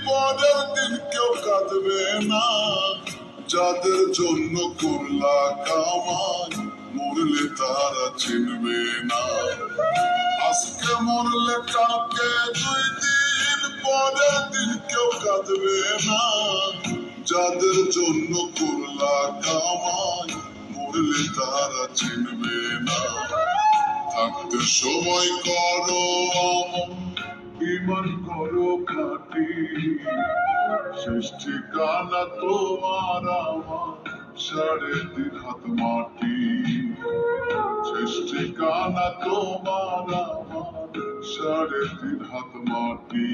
পরের দিন কেউ কাঁদবে না, যাদের জন্য করলা কামাই মরলে তারা চিনবে না। আজকে মরলে কালকে 2 দিন পরের দিন কেউ কাঁদবে না, যাদের জন্য করলা কামাই মরলে তারা চিনবে না। থাকতে সময় করো ইমান করো খাটি, শেষ ঠিকানা তোমার আমার 3.5 হাত মাটি। শেষ ঠিকানা তোমার আমার 3.5 হাত মাটি।